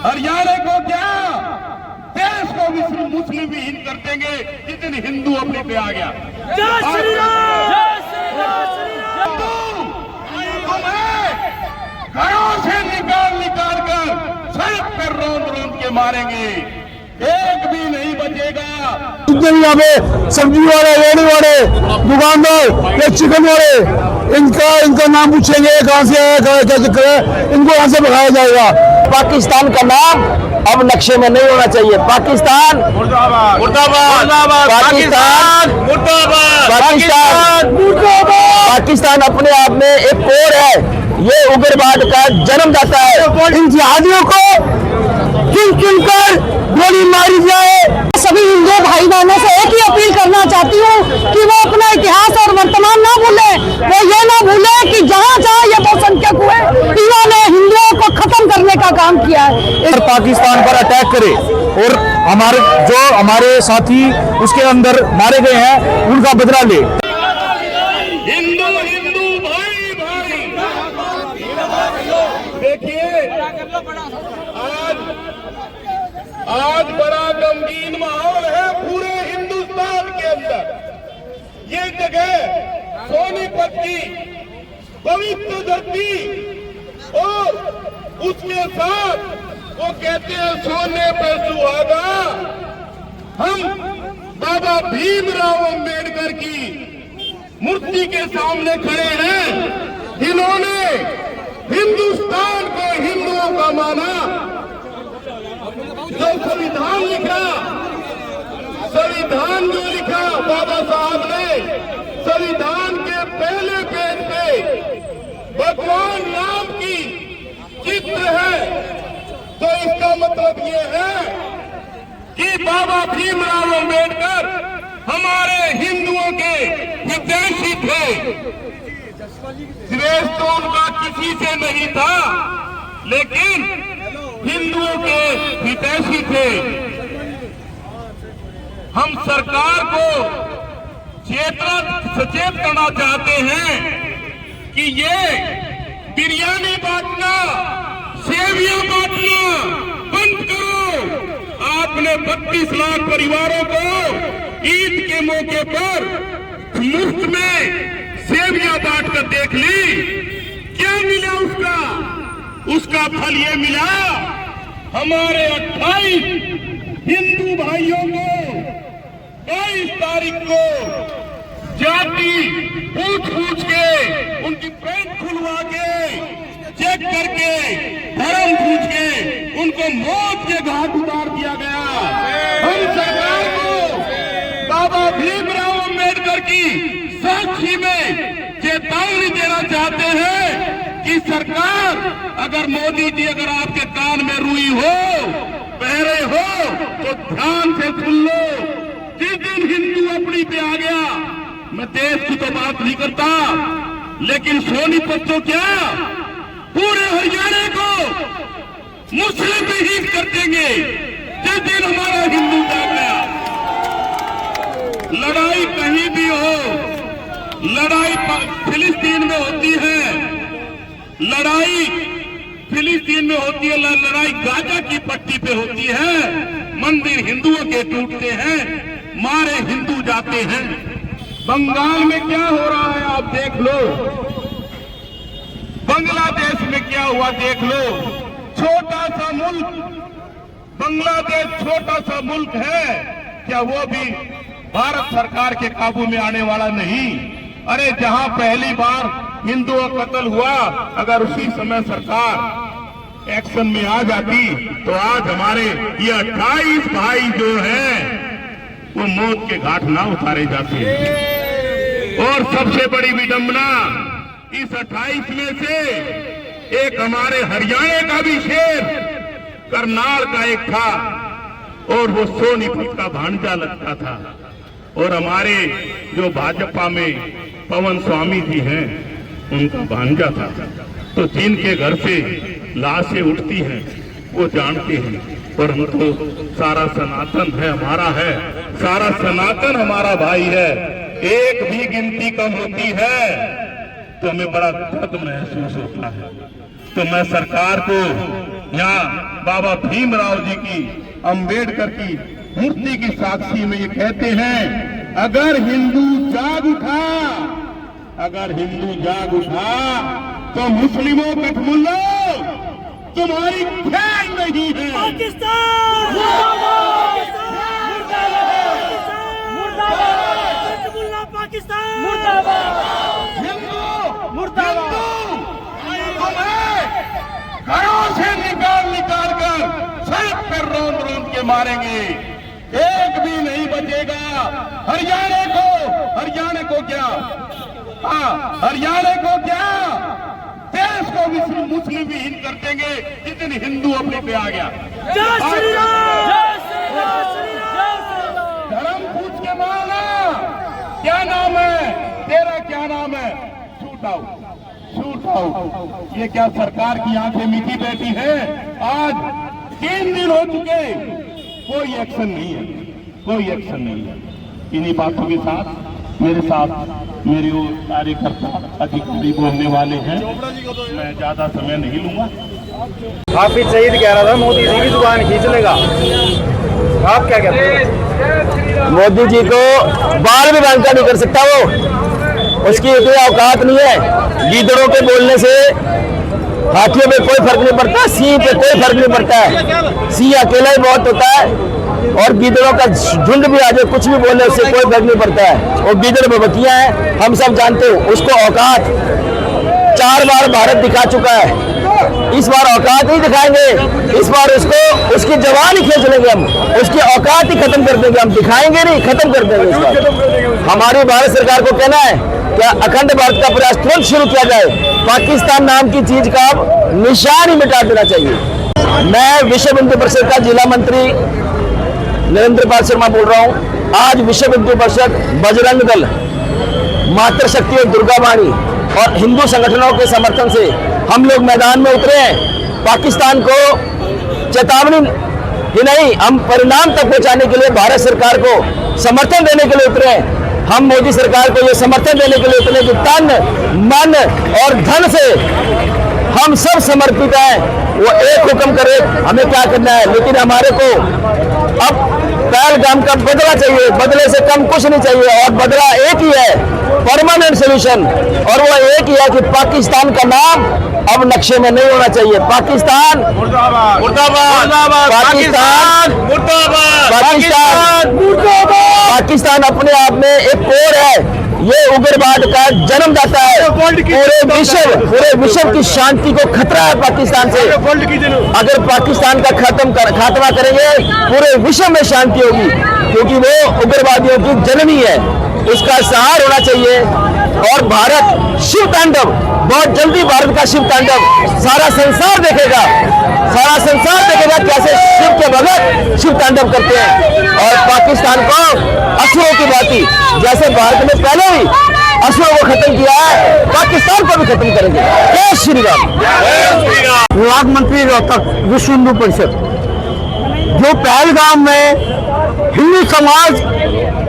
हरियाणा को क्या देश को मुस्लिम विहीन कर देंगे जिस दिन हिंदू अपने पे आ गया। तुम्हें घरों से निकाल कर सड़क पर रोंद के मारेंगे, एक भी नहीं बचेगा। जितने भी यहाँ पे सब्जी वाले, रेडी वाले, दुकानदार या चिकन वाले, इनका नाम पूछेंगे कहाँ से है, क्या चक्कर है, इनको यहाँ से भगाया जाएगा। पाकिस्तान का नाम अब नक्शे में नहीं होना चाहिए। पाकिस्तान मुर्दाबाद मुर्दाबाद, पाकिस्तान मुर्दाबाद, पाकिस्तान अपने आप में एक कोड है, ये उग्रवाद का जन्मदाता है। इन जिहादियों को चुन कर गोली मारी जाए। सभी हिंदू भाई बहनों से एक ही अपील करना चाहती हूँ कि वो अपना इतिहास और वर्तमान ना भूले, वो ये ना भूले कि जहाँ जहाँ ये बहुसंख्यक हुए इन्होंने हिंदुओं को खत्म करने का काम किया है। पाकिस्तान पर अटैक करे और हमारे साथी उसके अंदर मारे गए हैं उनका बदला ले। हिंदू हिंदू भाई भाई, देखिए आज बड़ा गमगीन माहौल है पूरे हिंदुस्तान के अंदर। ये जगह सोनीपत की पवित्र धरती और उसके साथ वो कहते हैं सोने पे सुहागा, हम बाबा भीमराव अंबेडकर की मूर्ति के सामने खड़े हैं जिन्होंने हिंदुस्तान को हिंदुओं का माना। जो संविधान लिखा, संविधान जो लिखा बाबा साहब ने, संविधान के पहले पेज पे भगवान राम की चित्र है, तो इसका मतलब ये है कि बाबा भीमराव अंबेडकर हमारे हिंदुओं के हितैषी थे। द्वेष तो उनका किसी से नहीं था, लेकिन हिंदुओं के हितैषी थे। हम सरकार को सचेत करना चाहते हैं कि ये बिरयानी बांटना, सेवियां बांटना बंद करो। आपने 32 लाख परिवारों को ईद के मौके पर मुफ्त में सेवियां बांटकर देख ली, क्या मिला उसका फल ये मिला, हमारे 28 हिंदू भाइयों को 22 तारीख को जाति पूछ के, उनकी पैंट खुलवा के, चेक करके, धर्म पूछ के उनको मौत के घाट उतार दिया गया। हम सरकार को बाबा भीमराव अंबेडकर की साक्षी में चेतावनी देना चाहते हैं कि सरकार, अगर मोदी जी अगर आपके कान में रुई हो, बहरे हो, तो ध्यान से सुन लो। जिस दिन हिंदू अपनी पे आ गया, मैं देश की तो बात नहीं करता, लेकिन सोनीपत तो क्या पूरे हरियाणा को मुस्लिम विहीन कर देंगे जिस दिन हमारा हिंदू जाग गया। लड़ाई कहीं भी हो, लड़ाई फिलिस्तीन में होती है, लड़ाई फिलिस्तीन में होती है, लड़ाई गाजा की पट्टी पे होती है, मंदिर हिंदुओं के टूटते हैं, मारे हिंदू जाते हैं। बंगाल में क्या हो रहा है आप देख लो, बांग्लादेश में क्या हुआ देख लो। छोटा सा मुल्क बांग्लादेश, छोटा सा मुल्क है, क्या वो भी भारत सरकार के काबू में आने वाला नहीं? अरे जहां पहली बार हिंदुओं का कत्ल हुआ, अगर उसी समय सरकार एक्शन में आ जाती तो आज हमारे ये 28 भाई जो हैं वो मौत के घाट ना उतारे जाते। और सबसे बड़ी विडंबना, इस 28 में से एक हमारे हरियाणा का भी शेर करनाल का एक था, और वो सोनीपत का भांजा लगता था। और हमारे जो भाजपा में पवन स्वामी जी हैं, उनका भांजा था। तो जिनके घर से लाशें उठती हैं वो जानते हैं, और हम तो सारा सनातन है हमारा है, सारा सनातन हमारा भाई है। एक भी गिनती कम होती है तो हमें बड़ा दर्द महसूस होता है। तो मैं सरकार को यहाँ बाबा भीमराव जी की, अंबेडकर की मूर्ति की साक्षी में ये कहते हैं, अगर हिंदू जाग उठा, अगर हिंदू जाग उठा तो मुस्लिमों कठमुल्लो तुम्हारी खैर नहीं है। पाकिस्तान मुर्दाबाद, पाकिस्तान मुर्दाबाद, हिंदू तुम्हें घरों से निकाल कर सड़क पर रोंद के मारेंगे, एक भी नहीं बचेगा। हरियाणा को क्या, हाँ हरियाणा को क्या, देश को मुस्लिम विहीन कर देंगे जितने हिंदू अपने पे आ गया। जय श्री राम, जय श्री राम, जय श्री राम। धर्म पूछ के माना, क्या नाम है तेरा, क्या नाम है, शूट आउट। ये क्या सरकार की आंखें मीठी बैठी है? आज 3 दिन हो चुके, कोई एक्शन नहीं है, कोई एक्शन नहीं है। इन्हीं बातों के साथ मेरे साथ मेरे वो कार्यकर्ता अधिकारी बोलने वाले हैं, मैं ज्यादा समय नहीं लूंगा। हाफिज सईद कह रहा था मोदी जी की जुबान खींच लेगा, आप क्या कहते हैं? मोदी जी को बाल भी बांका नहीं कर सकता वो, उसकी इतनी औकात नहीं है। गीदड़ों के बोलने से हाथियों पे कोई फर्क नहीं पड़ता, सिंह पे कोई फर्क नहीं पड़ता है। सिंह अकेला ही बहुत होता है और गीदड़ों का झुंड भी आ जाए कुछ भी बोले उससे कोई फर्क नहीं पड़ता है। वो गीदड़ बबकिया है, हम सब जानते हो। उसको औकात 4 बार भारत दिखा चुका है, इस बार औकात नहीं दिखाएंगे, इस बार उसको उसकी जवान ही खींच लेंगे हम, उसकी औकात ही खत्म कर देंगे हम, दिखाएंगे नहीं, खत्म कर देंगे इस बार। हमारी भारत सरकार को कहना है क्या अखंड भारत का प्रयास तुरंत शुरू किया जाए, पाकिस्तान नाम की चीज का निशान ही मिटा देना चाहिए। मैं विश्व हिंदू परिषद का जिला मंत्री नरेंद्र पाल शर्मा बोल रहा हूँ। आज विश्व हिंदू परिषद, बजरंग दल, मातृशक्ति और दुर्गा वाणी और हिंदू संगठनों के समर्थन से हम लोग मैदान में उतरे हैं। पाकिस्तान को चेतावनी ही नहीं, हम परिणाम तक पहुंचाने के लिए भारत सरकार को समर्थन देने के लिए उतरे हैं। हम मोदी सरकार को ये समर्थन देने के लिए उतरे कि तन, मन और धन से हम सब समर्पित हैं। वो एक हुक्म करे हमें क्या करना है, लेकिन हमारे को अब पहलगाम का बदला चाहिए, बदले से कम कुछ नहीं चाहिए। और बदला एक ही है, परमानेंट सोल्यूशन, और वो एक ही है कि पाकिस्तान का नाम अब नक्शे में नहीं होना चाहिए। पाकिस्तान मुर्दाबाद, मुर्दाबाद, पाकिस्तान मुर्दाबाद, पाकिस्तान मुर्दाबाद। पाकिस्तान अपने आप में एक कोर है, ये उग्रवाद का जन्मदाता है। पूरे विश्व की शांति को खतरा है पाकिस्तान से। अगर पाकिस्तान का खात्मा करेंगे पूरे विश्व में शांति होगी, क्योंकि वो उग्रवादियों की जननी है। इसका सहार होना चाहिए। और भारत शिव तांडव, बहुत जल्दी भारत का शिव तांडव सारा संसार देखेगा, सारा संसार देखेगा कैसे शिव के भगत शिव तांडव करते हैं। और पाकिस्तान को असुरों की भांति, जैसे भारत में पहले ही असुरों को खत्म किया है, पाकिस्तान को भी खत्म करेंगे। जय श्री राम। विभाग मंत्री रोहतक, विश्व हिंदू परिषद, जो पहलगाम में हिंदू समाज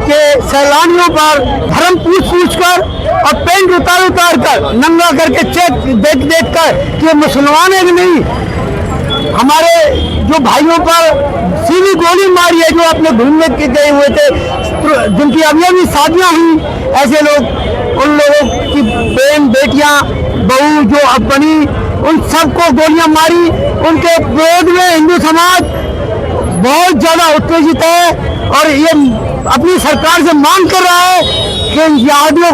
के सैलानियों पर धर्म पूछ कर और पेंट उतार कर नंगा करके चेक देख कर कि ये मुसलमान है कि नहीं, हमारे जो भाइयों पर सीधी गोली मारी है, जो अपने घूमने के गए हुए थे, जिनकी अभी शादियां हुई, ऐसे लोग, उन लोगों की बहन, बेटियां, बहू जो अब बनी, उन सबको गोलियां मारी। उनके विरोध में हिंदू समाज बहुत ज्यादा उत्तेजित है और ये अपनी सरकार से मांग कर रहा है कि इन जिहादियों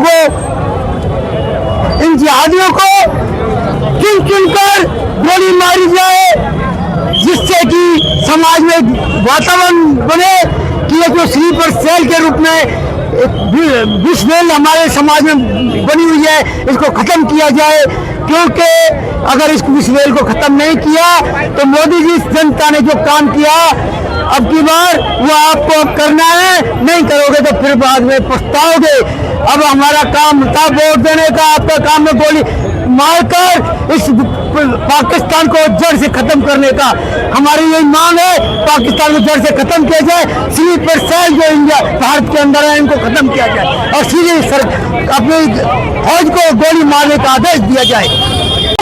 को चुन कर गोली मारी जाए, जिससे कि समाज में वातावरण बने कि ये जो स्लीपर सेल के रूप में विषवेल हमारे समाज में बनी हुई है, इसको खत्म किया जाए। क्योंकि अगर इस विषवेल को खत्म नहीं किया तो मोदी जी जनता ने जो काम किया अब की बार वो आपको करना है, नहीं करोगे तो फिर बाद में पछताओगे। अब हमारा काम था वोट देने का, आपका काम है गोली मारकर इस पाकिस्तान को जड़ से खत्म करने का। हमारी यही मांग है, पाकिस्तान को जड़ से खत्म किया जाए। स्लीपर सेल जो इंडिया भारत के अंदर है, इनको खत्म किया जाए और सीधे अपनी फौज को गोली मारने का आदेश दिया जाए।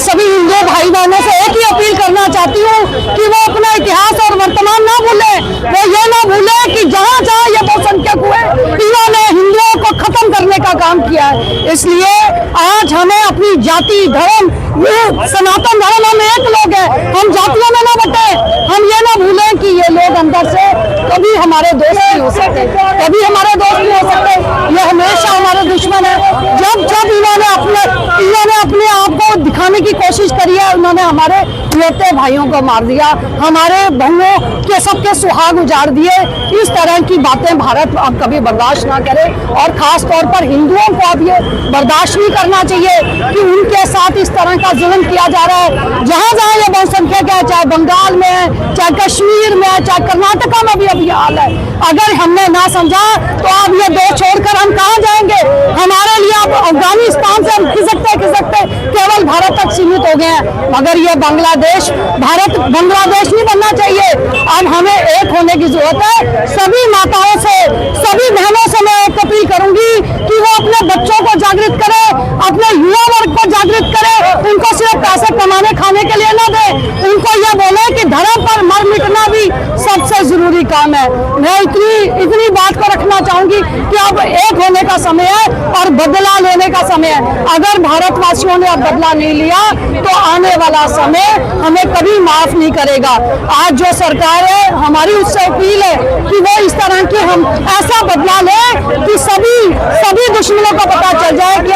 सभी हिंदू भाई बहनों से एक ही अपील करना चाहती हूँ कि वो अपना इतिहास और वर्तमान ना भूले, वो ये ना भूले कि जहाँ जहाँ ये बहुसंख्यक हुए इन्होंने हिंदुओं को खत्म करने का काम किया है। इसलिए आज हमें अपनी जाति धर्म, ये सनातन धर्म, हम एक लोग हैं, हम जातियों में ना बटे। हम ये ना भूलें कि ये लोग अंदर से कभी हमारे दोस्त नहीं हो सकते, कभी हमारे दोस्त नहीं हो सकते, ये हमेशा हमारे दुश्मन है। जब जब इन्होंने अपने आप को दिखाने की कोशिश करी है, उन्होंने हमारे बेटे भाइयों को मार दिया, हमारे बहुओं के सबके सुहाग उजाड़ दिए। इस तरह की बातें भारत अब कभी बर्दाश्त ना करे और खास तौर पर हिंदुओं को अब ये बर्दाश्त नहीं करना चाहिए कि उनके साथ इस तरह का जुल्म किया जा रहा है। जहाँ जहाँ ये बहुसंख्यक है, चाहे बंगाल में है, चाहे कश्मीर में है, चाहे कर्नाटका में भी अभी हाल है। अगर हमने ना समझा तो अब ये देश छोड़कर हम कहाँ जाएंगे? हमारे लिए अब अफगानिस्तान से हम खिसकते केवल भारत तक सीमित हो गए हैं, मगर ये बांग्लादेश भारत बांग्लादेश नहीं बनना चाहिए। अब हमें एक होने की जरूरत है। सभी माताओं से, सभी बहनों से मैं एक अपील करूंगी कि वो अपने बच्चों को जागृत करे, अपने युवा वर्ग को जागृत करे, उनको सिर्फ पैसे कमाने खाने के लिए ना दे, उनको यह बोले कि धर्म पर मर मिटना भी सबसे जरूरी काम है। मैं इतनी बात को रखना चाहूंगी कि अब एक होने का समय है और बदला लेने का समय है। अगर भारतवासियों ने अब बदला नहीं लिया तो आने वाला समय हमें कभी माफ नहीं करेगा। आज जो सरकार है, हमारी उससे अपील है कि वो इस तरह की हम ऐसा बदला ले कि सभी दुश्मनों को पता चल जाए कि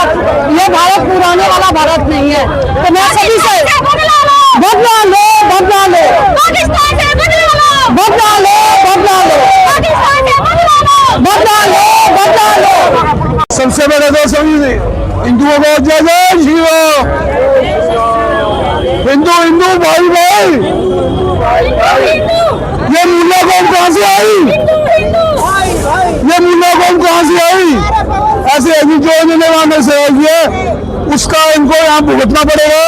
ये भारत पुराने वाला भारत नहीं है। तो मैं सभी से बदला लो, बदला लो, पाकिस्तान से बदला लो, बदला लो, बदला लो, पाकिस्तान से बदला लो, बदला लो, बदला लो। सबसे बड़े तो सभी हिंदुओं को जय जय श्री राम। हिंदू भाई भाई, ये मुल्ला कौम कहाँ से आई? ये मुल्ला कौम कहाँ से आई? ऐसे जो निवाने से आई है उसका इनको यहाँ भुगतना पड़ेगा।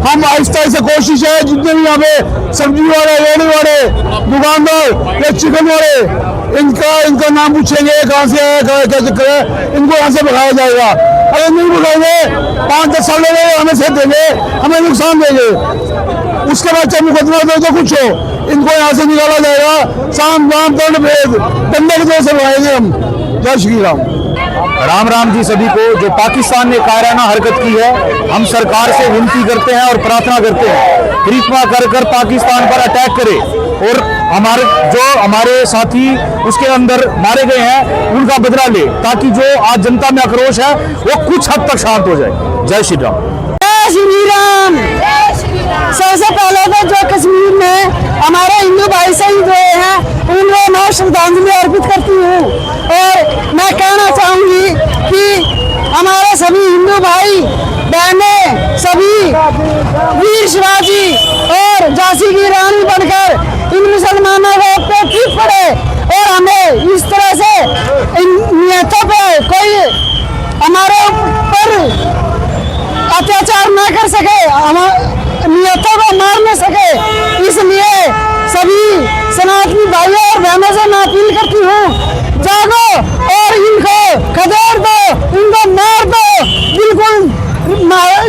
हम आहिस्ता से कोशिश है, जितने भी यहाँ पे सब्जी वाले, रेहड़ी वाले, दुकानदार या चिकन वाले, इनका नाम पूछेंगे कहाँ से है, क्या चक्कर है, इनको यहाँ से भगाया जाएगा। अगर नहीं भगाएंगे 5-10 साल लगेंगे, हमें से देंगे, हमें नुकसान देंगे। उसके बाद चाहे मुकदमा दो तो कुछ हो, इनको यहाँ से निकाला जाएगा। साम दाम दंड भेद दंडे की तरह से भगाएंगे हम। जय श्री राम। राम राम जी सभी को। जो पाकिस्तान ने कायराना हरकत की है, हम सरकार से विनती करते हैं और प्रार्थना करते हैं कृपा कर पाकिस्तान पर अटैक करे और हमारे साथी उसके अंदर मारे गए हैं उनका बदला ले, ताकि जो आज जनता में आक्रोश है वो कुछ हद तक शांत हो जाए। जय श्री राम। जय श्री राम। सबसे पहले तो जो कश्मीर में हमारे हिंदू भाई शहीद हुए हैं उनको मैं श्रद्धांजलि अर्पित करती हूँ। और मैं कहना चाहूंगी कि हमारे सभी हिंदू भाई बहनें, सभी वीर शिवाजी और झांसी की रानी बनकर इन मुसलमानों को पीठ पड़े और हमें इस तरह से इन नियतों पे कोई हमारे ऊपर अत्याचार न कर सके, नियतों को मार न सके। इसलिए सभी सनातनी भाइयों और बहनों से मैं अपील करती हूँ, जागो और इनको खदेड़ दो, इनको मार दो, बिल्कुल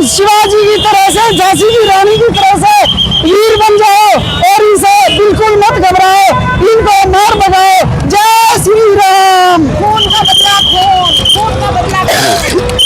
शिवाजी की तरह से, झांसी की रानी की तरह से वीर बन जाओ और इनसे बिल्कुल मत घबराओ, इनको मार भगाओ। जय श्री राम। खून का बदला खून, खून का बदला खून।